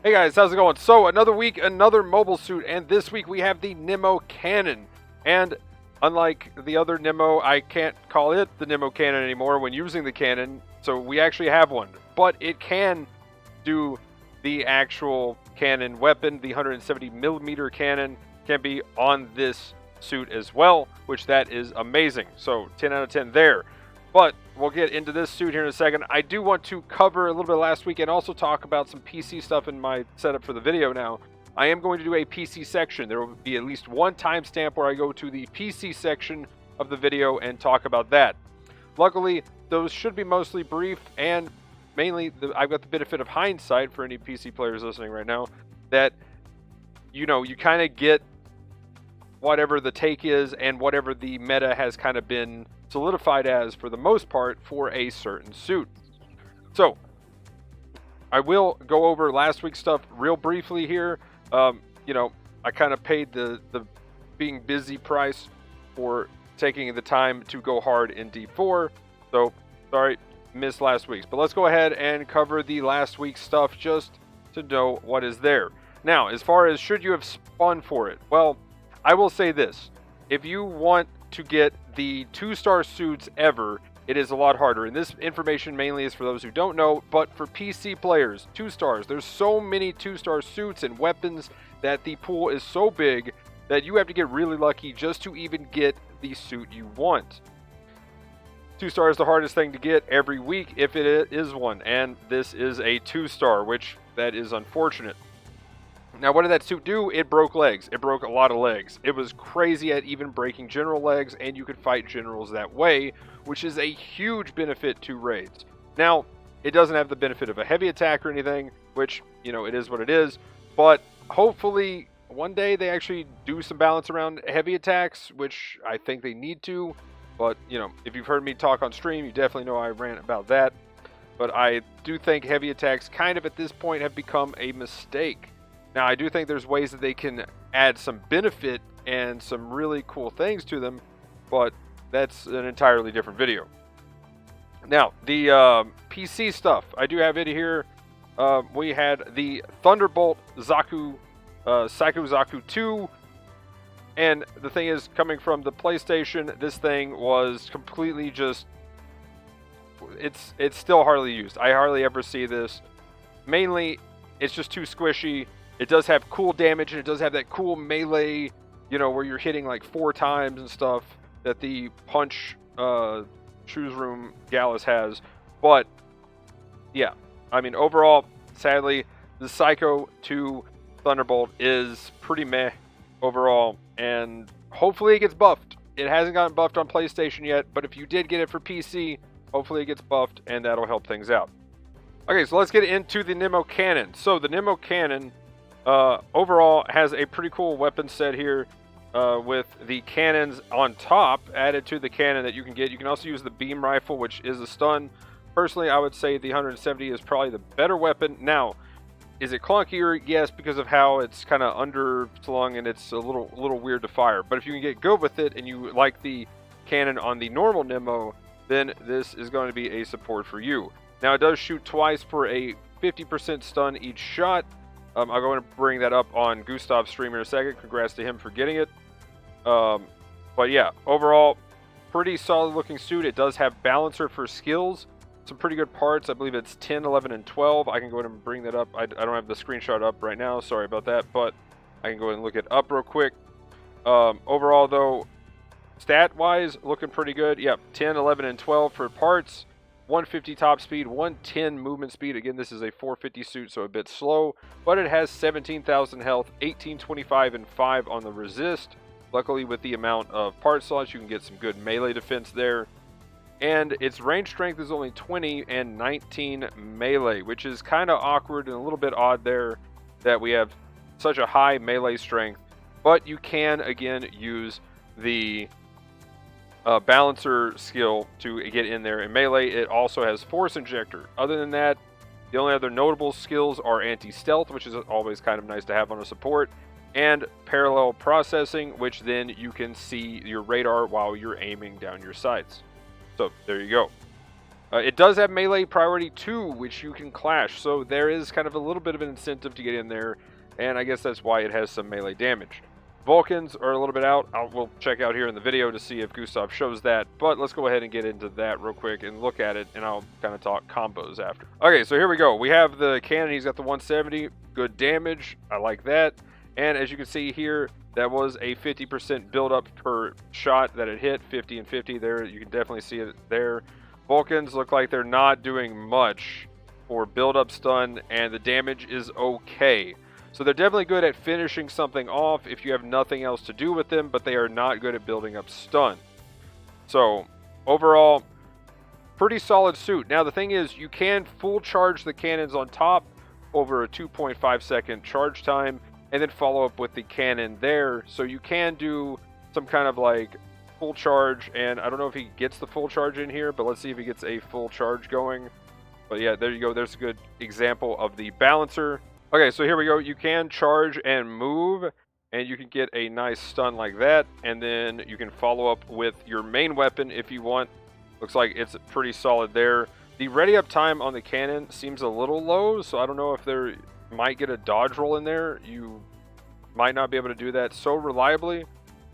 Hey guys, how's it going? So, another week, another mobile suit, and this week we have the Nemo cannon. And unlike the other Nemo, I can't call it the Nemo cannon anymore when using the cannon, so we actually have one. But it can do the actual cannon weapon. The 170mm cannon can be on this suit as well, which that is amazing. So, 10 out of 10 there. But we'll get into this suit here in a second. I do want to cover a little bit last week and also talk about some PC stuff in my setup for the video now. I am going to do a PC section. There will be at least one timestamp where I go to the PC section of the video and talk about that. Luckily, those should be mostly brief, and mainly I've got the benefit of hindsight for any PC players listening right now, that you kind of get whatever the take is and whatever the meta has kind of been solidified as for the most part for a certain suit. So I will go over last week's stuff real briefly here. I kind of paid the being busy price for taking the time to go hard in D4. So sorry, missed last week's. But let's go ahead and cover the last week's stuff just to know what is there. Now, as far as should you have spun for it, well, I will say this. If you want to get the 2-star suits ever, it is a lot harder. And this information mainly is for those who don't know, but for PC players, 2 stars, there's so many 2-star suits and weapons that the pool is so big that you have to get really lucky just to even get the suit you want. 2 star is the hardest thing to get every week if it is one, and this is a 2-star, which that is unfortunate. Now, what did that suit do? It broke legs. It broke a lot of legs. It was crazy at even breaking general legs, and you could fight generals that way, which is a huge benefit to raids. Now, it doesn't have the benefit of a heavy attack or anything, which, it is what it is, but hopefully one day they actually do some balance around heavy attacks, which I think they need to, but, if you've heard me talk on stream, you definitely know I rant about that, but I do think heavy attacks kind of at this point have become a mistake. Now, I do think there's ways that they can add some benefit and some really cool things to them, but that's an entirely different video. Now, the PC stuff, I do have it here. We had the Thunderbolt Zaku, Psycho Zaku 2, and the thing is, coming from the PlayStation, this thing was completely just, it's still hardly used. I hardly ever see this. Mainly, it's just too squishy. It does have cool damage, and it does have that cool melee, where you're hitting like 4 times and stuff that the Punch Shoes Room Gallus has. But, yeah, I mean, overall, sadly, the Psycho 2 Thunderbolt is pretty meh overall, and hopefully it gets buffed. It hasn't gotten buffed on PlayStation yet, but if you did get it for PC, hopefully it gets buffed, and that'll help things out. Okay, so let's get into the Nemo cannon. So, the Nemo cannon overall has a pretty cool weapon set here with the cannons on top added to the cannon that you can get. You can also use the beam rifle, which is a stun. Personally, I would say the 170 is probably the better weapon. Now, is it clunkier? Yes, because of how it's kind of underslung and it's a little weird to fire. But if you can get good with it and you like the cannon on the normal Nemo, then this is going to be a support for you. Now, it does shoot twice for a 50% stun each shot. I'm going to bring that up on Gustav's stream in a second. Congrats to him for getting it. But yeah, overall, pretty solid looking suit. It does have balancer for skills. Some pretty good parts. I believe it's 10, 11, and 12. I can go ahead and bring that up. I don't have the screenshot up right now. Sorry about that. But I can go ahead and look it up real quick. Overall, though, stat-wise, looking pretty good. Yep, 10, 11, and 12 for parts. 150 top speed, 110 movement speed. Again, this is a 450 suit, so a bit slow, but it has 17,000 health, 1825, and 5 on the resist. Luckily, with the amount of part slots, you can get some good melee defense there. And its range strength is only 20 and 19 melee, which is kind of awkward and a little bit odd there that we have such a high melee strength. But you can, again, use the balancer skill to get in there. In melee, it also has force injector. Other than that, the only other notable skills are anti-stealth, which is always kind of nice to have on a support, and parallel processing, which then you can see your radar while you're aiming down your sights. So there you go. It does have melee priority 2, which you can clash, so there is kind of a little bit of an incentive to get in there, and I guess that's why it has some melee damage. Vulcans are a little bit out. We'll check out here in the video to see if Gustav shows that, but let's go ahead and get into that real quick and look at it, and I'll kind of talk combos after. Okay, so here we go. We have the cannon. He's got the 170. Good damage. I like that. And as you can see here, that was a 50% buildup per shot that it hit. 50 and 50 there. You can definitely see it there. Vulcans look like they're not doing much for build-up stun, and the damage is okay. So they're definitely good at finishing something off if you have nothing else to do with them, but they are not good at building up stun. So overall, pretty solid suit. Now the thing is, you can full charge the cannons on top over a 2.5 second charge time, and then follow up with the cannon there. So you can do some kind of like full charge, and I don't know if he gets the full charge in here, but let's see if he gets a full charge going. But yeah, there you go. There's a good example of the balancer. Okay, so here we go. You can charge and move, and you can get a nice stun like that, and then you can follow up with your main weapon if you want. Looks like it's pretty solid there. The ready up time on the cannon seems a little low, so I don't know if there might get a dodge roll in there. You might not be able to do that so reliably,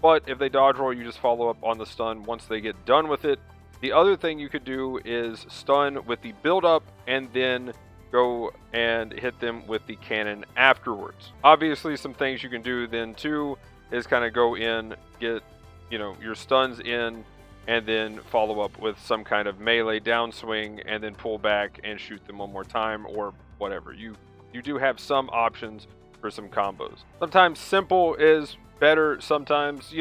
but if they dodge roll, you just follow up on the stun once they get done with it. The other thing you could do is stun with the build up and then go and hit them with the cannon afterwards. Obviously, some things you can do then too is kind of go in, get your stuns in, and then follow up with some kind of melee downswing, and then pull back and shoot them one more time or whatever. You do have some options for some combos. Sometimes simple is better, sometimes,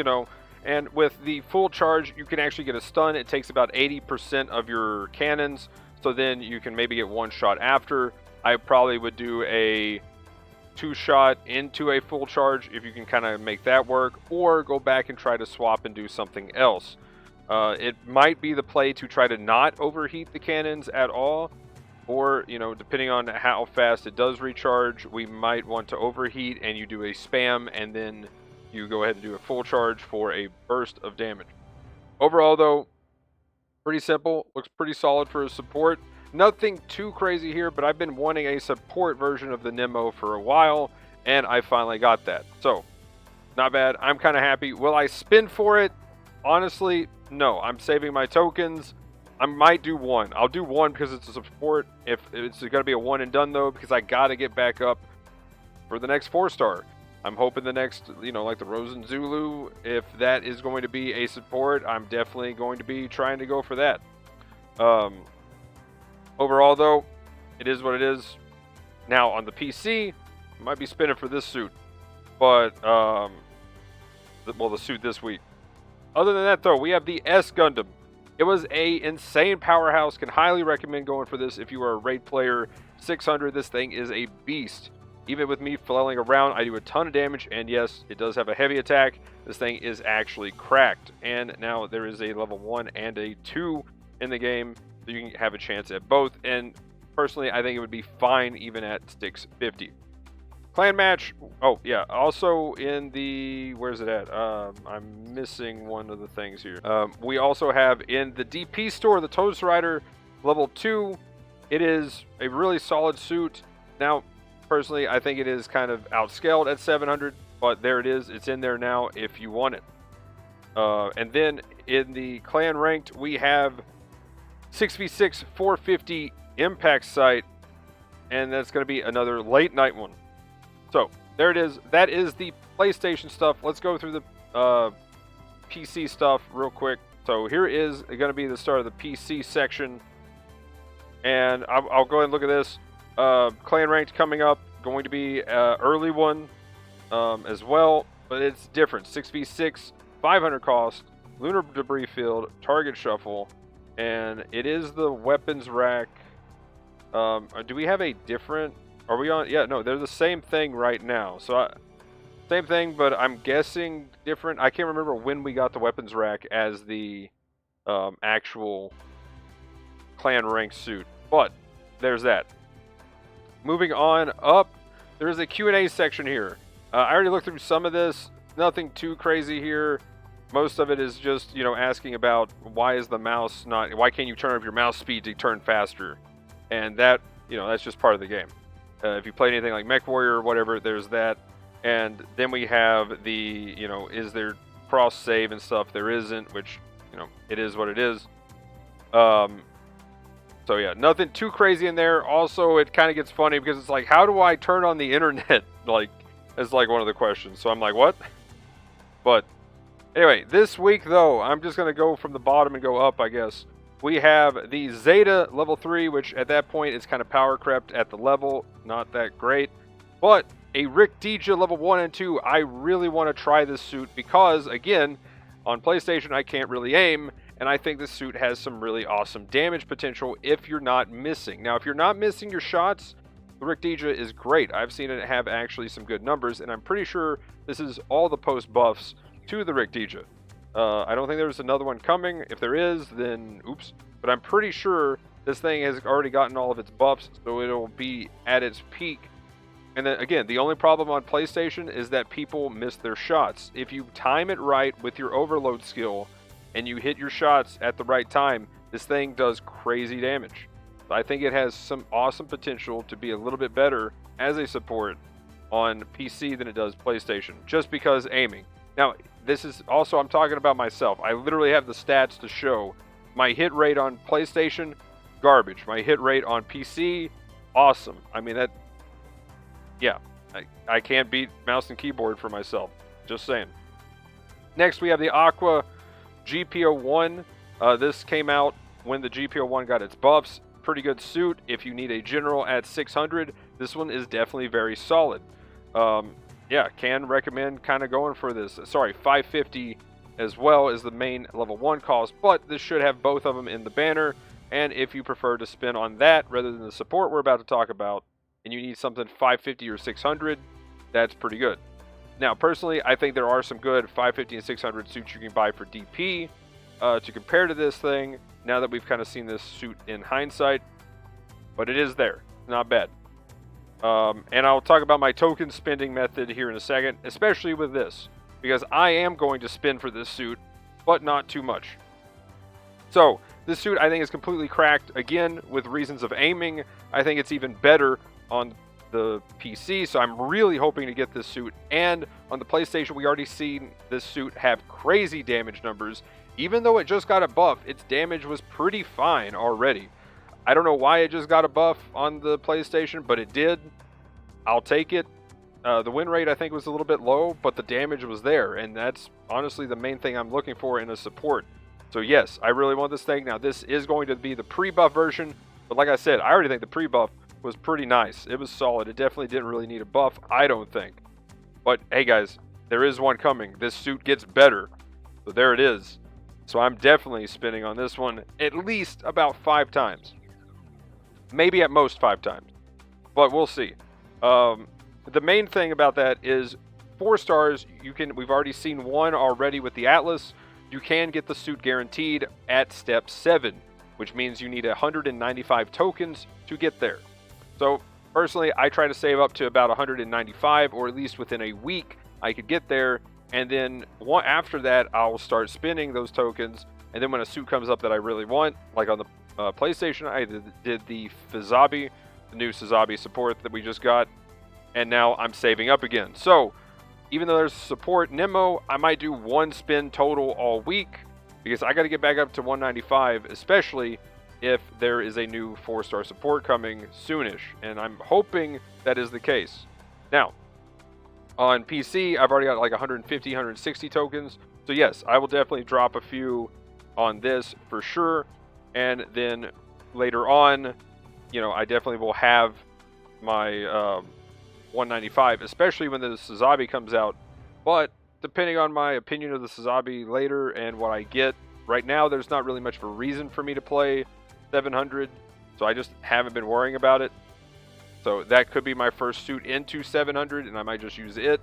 and with the full charge, you can actually get a stun. It takes about 80% of your cannons, so then you can maybe get one shot after. I probably would do a 2-shot into a full charge if you can kind of make that work, or go back and try to swap and do something else. It might be the play to try to not overheat the cannons at all, or, depending on how fast it does recharge, we might want to overheat and you do a spam and then you go ahead and do a full charge for a burst of damage. Overall, though, pretty simple. Looks pretty solid for a support. Nothing too crazy here, but I've been wanting a support version of the Nemo for a while, and I finally got that. So, not bad. I'm kind of happy. Will I spin for it? Honestly, no. I'm saving my tokens. I might do one. I'll do one because it's a support. If it's going to be a one and done, though, because I got to get back up for the next 4-star. I'm hoping the next, like the Rosen Zulu, if that is going to be a support, I'm definitely going to be trying to go for that. Overall, though, it is what it is. Now, on the PC, I might be spinning for this suit. But, the suit this week. Other than that, though, we have the S Gundam. It was a insane powerhouse. Can highly recommend going for this if you are a raid player. 600, this thing is a beast. Even with me flailing around, I do a ton of damage, and yes, it does have a heavy attack. This thing is actually cracked, and now there is a level 1 and a 2 in the game, so you can have a chance at both, and personally, I think it would be fine even at 650. Clan match, oh yeah, also in the, where's it at? I'm missing one of the things here. We also have in the DP store, the Toast Rider, level 2. It is a really solid suit. Now, personally, I think it is kind of outscaled at 700, but there it is. It's in there now if you want it. And then in the clan ranked, we have 6v6 450 impact sight, and that's going to be another late night one. So there it is. That is the PlayStation stuff. Let's go through the PC stuff real quick. So here is going to be the start of the PC section, and I'll go ahead and look at this. Clan ranked coming up, going to be early one as well, but it's different. 6v6, 500 cost, lunar debris field, target shuffle, and it is the weapons rack. Do we have a different? Are we on? Yeah, no, they're the same thing right now. So same thing, but I'm guessing different. I can't remember when we got the weapons rack as the actual clan rank suit, but there's that. Moving on up, there's a Q&A section here. I already looked through some of this. Nothing too crazy here. Most of it is just, asking about why why can't you turn up your mouse speed to turn faster? And that, that's just part of the game. If you play anything like Mech Warrior or whatever, there's that. And then we have the, is there cross save and stuff? There isn't, which, it is what it is. So yeah, nothing too crazy in there. Also, it kind of gets funny because it's like, how do I turn on the internet? Like, it's like one of the questions. So I'm like, what? But anyway, this week though, I'm just going to go from the bottom and go up, I guess. We have the Zeta level 3, which at that point is kind of power crept at the level. Not that great. But a Rick Deja level 1 and 2, I really want to try this suit because, again, on PlayStation I can't really aim. And I think this suit has some really awesome damage potential if you're not missing. Now, if you're not missing your shots, the Rick Deja is great. I've seen it have actually some good numbers, and I'm pretty sure this is all the post buffs to the Rick Deja. I don't think there's another one coming. If there is, then oops. But I'm pretty sure this thing has already gotten all of its buffs, so it'll be at its peak. And then again, the only problem on PlayStation is that people miss their shots. If you time it right with your overload skill and you hit your shots at the right time, this thing does crazy damage. I think it has some awesome potential to be a little bit better as a support on PC than it does PlayStation, just because aiming. Now, this is also, I'm talking about myself. I literally have the stats to show my hit rate on PlayStation, garbage. My hit rate on PC, awesome. I mean, I can't beat mouse and keyboard for myself. Just saying. Next, we have the Aqua GP01. This came out when the GP01 got its buffs. Pretty good suit if you need a general at 600. This one is definitely very solid. Can recommend kind of going for this. Sorry, 550 as well as the main level 1 cost, but this should have both of them in the banner. And if you prefer to spin on that rather than the support we're about to talk about, and you need something 550 or 600, that's pretty good. Now, personally, I think there are some good 550 and 600 suits you can buy for DP to compare to this thing, now that we've kind of seen this suit in hindsight. But it is there. Not bad. And I'll talk about my token spending method here in a second, especially with this, because I am going to spin for this suit, but not too much. So, this suit I think is completely cracked, again, with reasons of aiming. I think it's even better on the PC, so I'm really hoping to get this suit. And on the PlayStation, we already seen this suit have crazy damage numbers. Even though it just got a buff, its damage was pretty fine already. I don't know why it just got a buff on the PlayStation, but it did. I'll take it. The win rate I think was a little bit low, but the damage was there, and that's honestly the main thing I'm looking for in a support. So yes, I really want this thing. Now this is going to be the pre-buff version, but like I said, I already think the pre-buff was pretty nice. It was solid. It definitely didn't really need a buff, I don't think. But hey guys, there is one coming. This suit gets better. So there it is. So I'm definitely spinning on this one at least about 5 times. Maybe at most 5 times. But we'll see. The main thing about that is 4 stars, we've already seen one already with the Atlas. You can get the suit guaranteed at step 7, which means you need 195 tokens to get there. So personally, I try to save up to about 195, or at least within a week I could get there. And then after that, I'll start spinning those tokens. And then when a suit comes up that I really want, like on the PlayStation, I did the Fizabi, the new Fizabi support that we just got. And now I'm saving up again. So even though there's support Nemo, I might do 1 spin total all week, because I got to get back up to 195, especially if there is a new 4-star support coming soonish. And I'm hoping that is the case. Now, on PC, I've already got like 150, 160 tokens. So yes, I will definitely drop a few on this for sure. And then later on, I definitely will have my 195, especially when the Fizabi comes out. But depending on my opinion of the Fizabi later and what I get, right now there's not really much of a reason for me to play 700. So I just haven't been worrying about it. So that could be my first suit into 700, and I might just use it.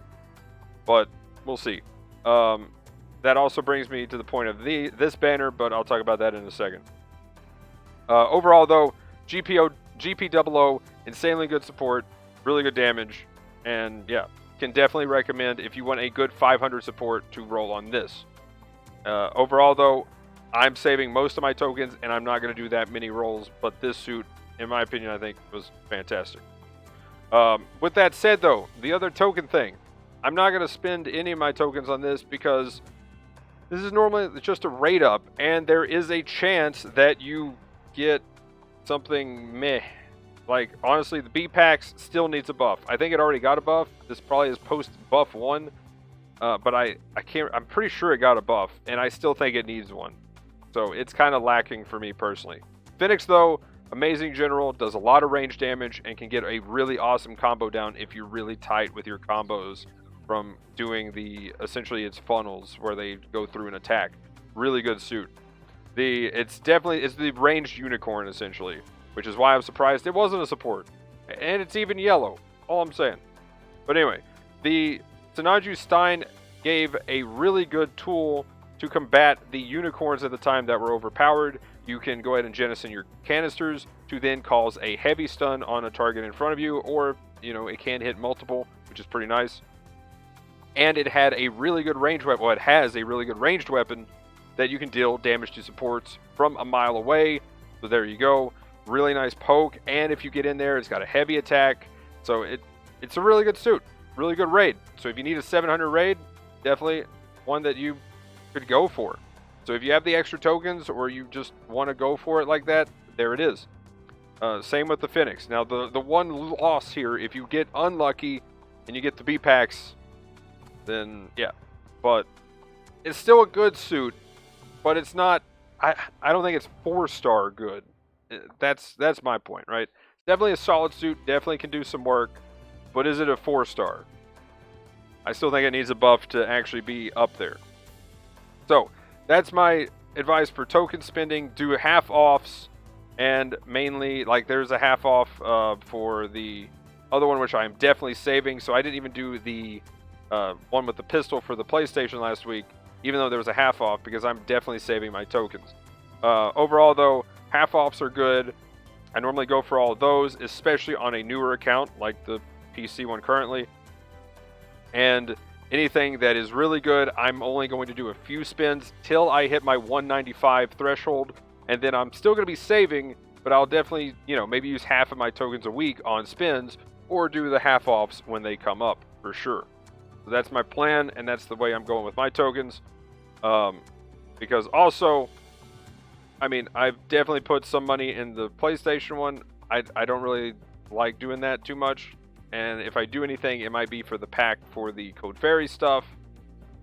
But we'll see. That also brings me to the point of this banner, but I'll talk about that in a second. Overall, though, GP00, insanely good support, really good damage, and yeah, can definitely recommend if you want a good 500 support to roll on this. Overall, though, I'm saving most of my tokens, and I'm not going to do that many rolls. But this suit, in my opinion, I think was fantastic. With that said, though, the other token thing, I'm not going to spend any of my tokens on this because this is normally just a rate up, and there is a chance that you get something meh. Like, honestly, the B-Packs still needs a buff. I think it already got a buff. This probably is post-buff 1. But I'm pretty sure it got a buff, and I still think it needs one. So it's kind of lacking for me personally. Phoenix, though, amazing general, does a lot of range damage, and can get a really awesome combo down if you're really tight with your combos from doing essentially its funnels where they go through an attack. Really good suit. It's the ranged unicorn, essentially, which is why I'm surprised it wasn't a support. And it's even yellow, all I'm saying. But anyway, the Tsunaju Stein gave a really good tool to combat the unicorns at the time that were overpowered. You can go ahead and jettison your canisters to then cause a heavy stun on a target in front of you, or, it can hit multiple, which is pretty nice. And it had a really good ranged weapon. Well, it has a really good ranged weapon that you can deal damage to supports from a mile away. So there you go. Really nice poke. And if you get in there, it's got a heavy attack. So it's a really good suit. Really good raid. So if you need a 700 raid, definitely one that you could go for. So if you have the extra tokens or you just want to go for it like that, there it is. Same with the Phoenix. Now the one loss here, if you get unlucky and you get the B-Packs, then yeah. But it's still a good suit, but it's not, I don't think it's 4-star good. That's my point, right? Definitely a solid suit, definitely can do some work, but is it a 4-star? I still think it needs a buff to actually be up there. So that's my advice for token spending. Do half offs, and mainly, like, there's a half off for the other one, which I'm definitely saving. So I didn't even do the one with the pistol for the PlayStation last week, even though there was a half off, because I'm definitely saving my tokens. Overall, though, half offs are good. I normally go for all of those, especially on a newer account like the PC one currently. And anything that is really good, I'm only going to do a few spins till I hit my 195 threshold, and then I'm still going to be saving, but I'll definitely, maybe use half of my tokens a week on spins, or do the half offs when they come up, for sure. So that's my plan, and that's the way I'm going with my tokens. Because also, I've definitely put some money in the PlayStation one. I don't really like doing that too much. And if I do anything, it might be for the pack for the Code Fairy stuff.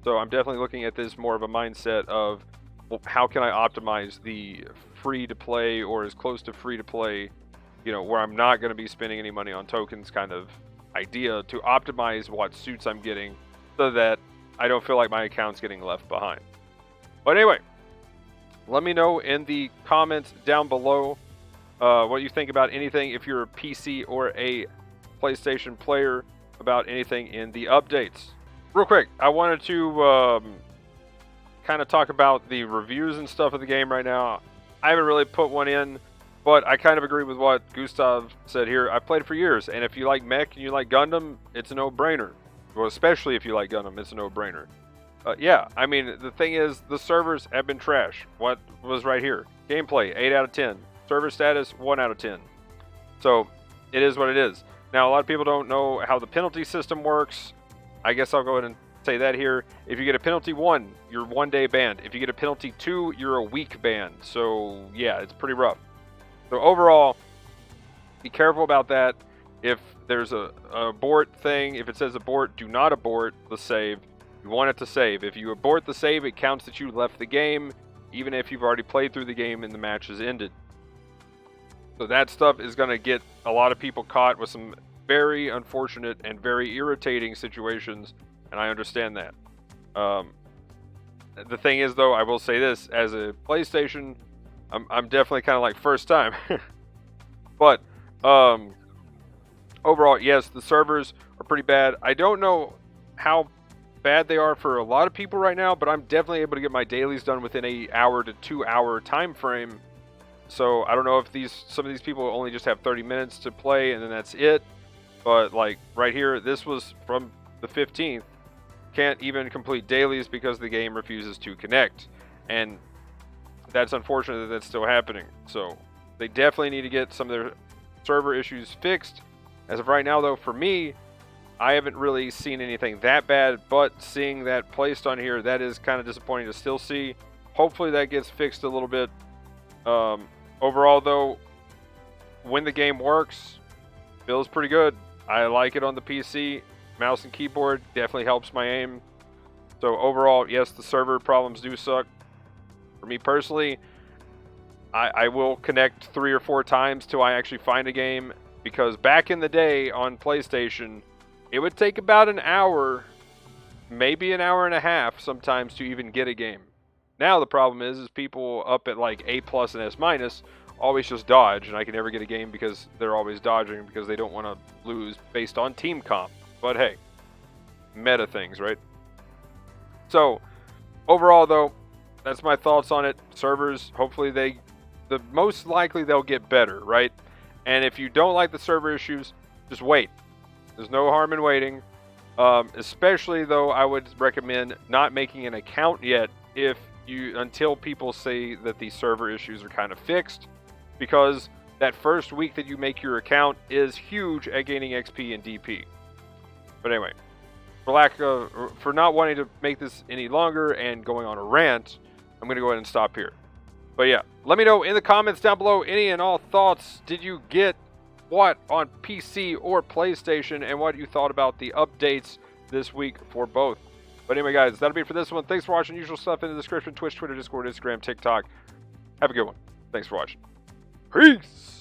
So I'm definitely looking at this more of a mindset of, well, how can I optimize the free-to-play or as close to free-to-play, where I'm not going to be spending any money on tokens kind of idea, to optimize what suits I'm getting so that I don't feel like my account's getting left behind. But anyway, let me know in the comments down below what you think about anything, if you're a PC or a PlayStation player, about anything in the updates. Real quick, I wanted to kind of talk about the reviews and stuff of the game right now. I haven't really put one in, but I kind of agree with what Gustav said here. I've played for years, and if you like mech and you like Gundam, it's a no-brainer. Well, especially if you like Gundam, it's a no-brainer. Yeah, the thing is, the servers have been trash. What was right here? Gameplay, 8 out of 10. Server status, 1 out of 10. So, it is what it is. Now, a lot of people don't know how the penalty system works. I guess I'll go ahead and say that here. If you get a penalty 1, you're 1 day banned. If you get a penalty 2, you're a week banned. So, yeah, it's pretty rough. So, overall, be careful about that. If there's a abort thing, if it says abort, do not abort the save. You want it to save. If you abort the save, it counts that you left the game, even if you've already played through the game and the match has ended. So that stuff is going to get a lot of people caught with some very unfortunate and very irritating situations, and I understand that. The thing is, though, I will say this, as a PlayStation, I'm definitely kind of like first time. But overall, yes, the servers are pretty bad. I don't know how bad they are for a lot of people right now, but I'm definitely able to get my dailies done within a hour to 2 hour time frame. So I don't know if some of these people only just have 30 minutes to play and then that's it. But like right here, this was from the 15th, can't even complete dailies because the game refuses to connect. And that's unfortunate that that's still happening. So they definitely need to get some of their server issues fixed. As of right now, though, for me, I haven't really seen anything that bad, but seeing that placed on here, that is kind of disappointing to still see. Hopefully that gets fixed a little bit. Overall, though, when the game works, feels pretty good. I like it on the PC. Mouse and keyboard definitely helps my aim. So overall, yes, the server problems do suck. For me personally, I will connect 3 or 4 times till I actually find a game, because back in the day on PlayStation, it would take about an hour, maybe an hour and a half sometimes to even get a game. Now the problem is people up at like A+ and S- always just dodge, and I can never get a game because they're always dodging because they don't want to lose based on team comp. But hey, meta things, right? So overall, though, that's my thoughts on it. Servers, hopefully the most likely they'll get better, right? And if you don't like the server issues, just wait. There's no harm in waiting. Especially though, I would recommend not making an account yet until people say that the server issues are kind of fixed, because that first week that you make your account is huge at gaining XP and DP. But anyway, for not wanting to make this any longer and going on a rant, I'm going to go ahead and stop here. But yeah, let me know in the comments down below any and all thoughts. Did you get what on PC or PlayStation, and what you thought about the updates this week for both? But anyway, guys, that'll be it for this one. Thanks for watching. Usual stuff in the description: Twitch, Twitter, Discord, Instagram, TikTok. Have a good one. Thanks for watching. Peace!